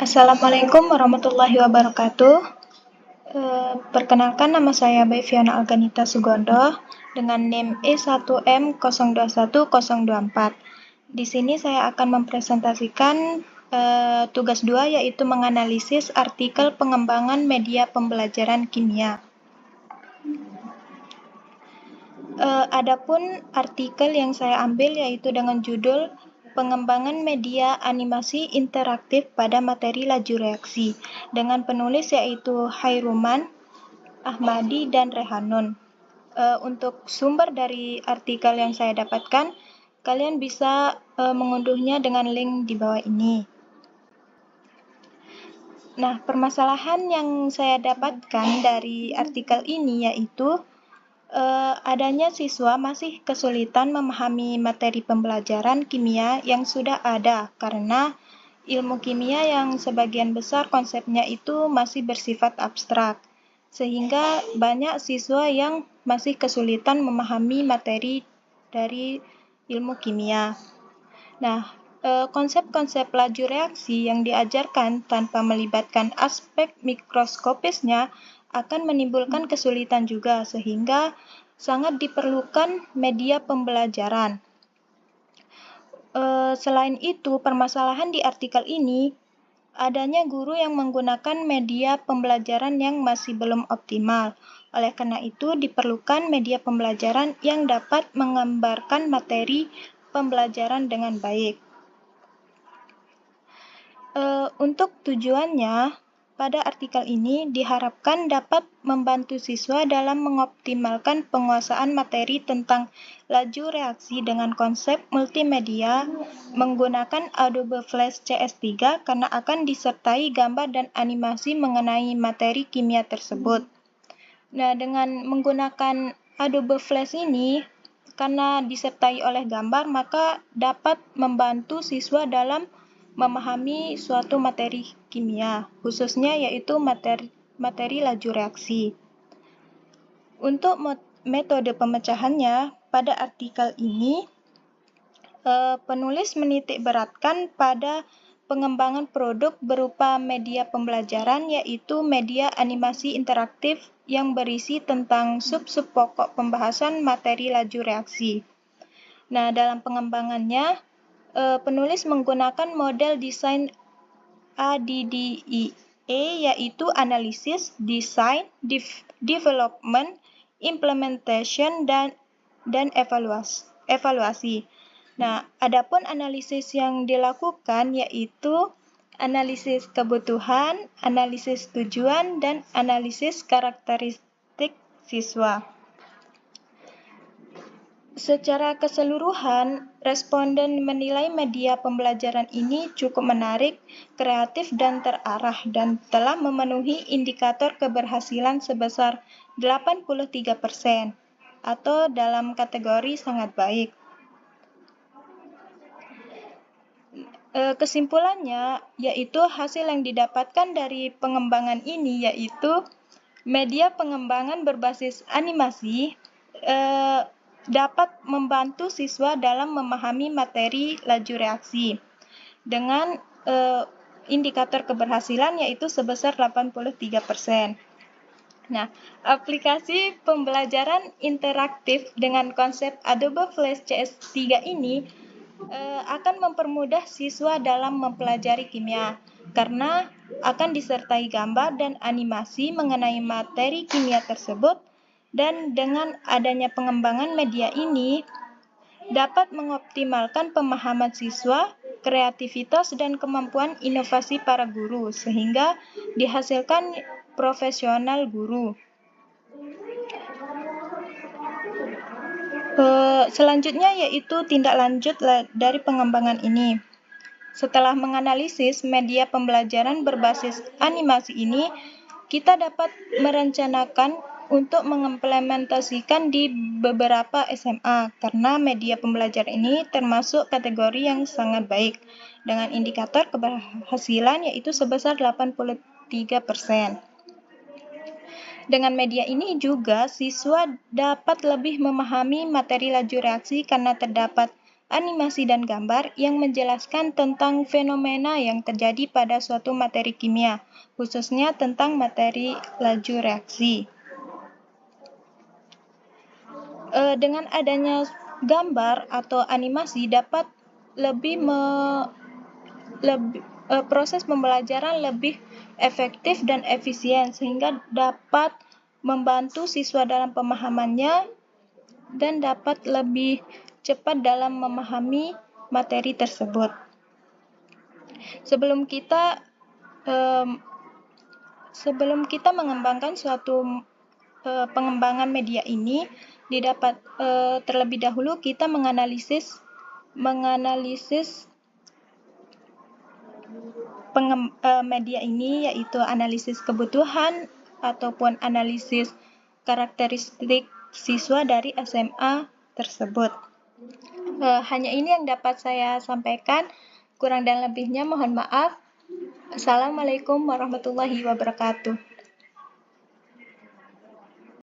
Assalamualaikum warahmatullahi wabarakatuh. Perkenalkan nama saya Bayfiana Alganita Sugondo dengan NIM E1M021024. Di sini saya akan mempresentasikan tugas 2 yaitu menganalisis artikel pengembangan media pembelajaran kimia. Adapun artikel yang saya ambil yaitu dengan judul Pengembangan Media Animasi Interaktif pada Materi Laju Reaksi dengan penulis yaitu Hairuman, Ahmadi, dan Rehanun. Untuk sumber dari artikel yang saya dapatkan, kalian bisa mengunduhnya dengan link di bawah ini. Nah, permasalahan yang saya dapatkan dari artikel ini yaitu adanya siswa masih kesulitan memahami materi pembelajaran kimia yang sudah ada karena ilmu kimia yang sebagian besar konsepnya itu masih bersifat abstrak, sehingga banyak siswa yang masih kesulitan memahami materi dari ilmu kimia. Nah, konsep-konsep laju reaksi yang diajarkan tanpa melibatkan aspek mikroskopisnya akan menimbulkan kesulitan juga, sehingga sangat diperlukan media pembelajaran. Selain itu, permasalahan di artikel ini adanya guru yang menggunakan media pembelajaran yang masih belum optimal. Oleh karena itu, diperlukan media pembelajaran yang dapat menggambarkan materi pembelajaran dengan baik. Untuk tujuannya, pada artikel ini diharapkan dapat membantu siswa dalam mengoptimalkan penguasaan materi tentang laju reaksi dengan konsep multimedia menggunakan Adobe Flash CS3 karena akan disertai gambar dan animasi mengenai materi kimia tersebut. Nah, dengan menggunakan Adobe Flash ini, karena disertai oleh gambar, maka dapat membantu siswa dalam memahami suatu materi kimia, khususnya yaitu materi laju reaksi. Untuk metode pemecahannya, pada artikel ini, penulis menitik beratkan pada pengembangan produk berupa media pembelajaran, yaitu media animasi interaktif yang berisi tentang sub-sub pokok pembahasan materi laju reaksi. Nah, dalam pengembangannya, penulis menggunakan model desain ADDIE, yaitu analisis, design, development, implementation, dan evaluasi. Nah, adapun analisis yang dilakukan yaitu analisis kebutuhan, analisis tujuan, dan analisis karakteristik siswa. Secara keseluruhan, responden menilai media pembelajaran ini cukup menarik, kreatif, dan terarah, dan telah memenuhi indikator keberhasilan sebesar 83%, atau dalam kategori sangat baik. Kesimpulannya, yaitu hasil yang didapatkan dari pengembangan ini, yaitu media pengembangan berbasis animasi dapat membantu siswa dalam memahami materi laju reaksi dengan indikator keberhasilan yaitu sebesar 83%. Nah, aplikasi pembelajaran interaktif dengan konsep Adobe Flash CS3 ini akan mempermudah siswa dalam mempelajari kimia karena akan disertai gambar dan animasi mengenai materi kimia tersebut. Dan dengan adanya pengembangan media ini dapat mengoptimalkan pemahaman siswa, kreativitas, dan kemampuan inovasi para guru sehingga dihasilkan profesional guru. Selanjutnya yaitu tindak lanjut dari pengembangan ini. Setelah menganalisis media pembelajaran berbasis animasi ini, kita dapat merencanakan untuk mengimplementasikan di beberapa SMA karena media pembelajaran ini termasuk kategori yang sangat baik dengan indikator keberhasilan yaitu sebesar 83%. Dengan media ini juga siswa dapat lebih memahami materi laju reaksi karena terdapat animasi dan gambar yang menjelaskan tentang fenomena yang terjadi pada suatu materi kimia, khususnya tentang materi laju reaksi. Dengan adanya gambar atau animasi dapat proses pembelajaran lebih efektif dan efisien sehingga dapat membantu siswa dalam pemahamannya dan dapat lebih cepat dalam memahami materi tersebut. Sebelum kita mengembangkan suatu pengembangan media ini, terlebih dahulu kita menganalisis media ini, yaitu analisis kebutuhan ataupun analisis karakteristik siswa dari SMA tersebut. Hanya ini yang dapat saya sampaikan, kurang dan lebihnya mohon maaf. Assalamualaikum warahmatullahi wabarakatuh.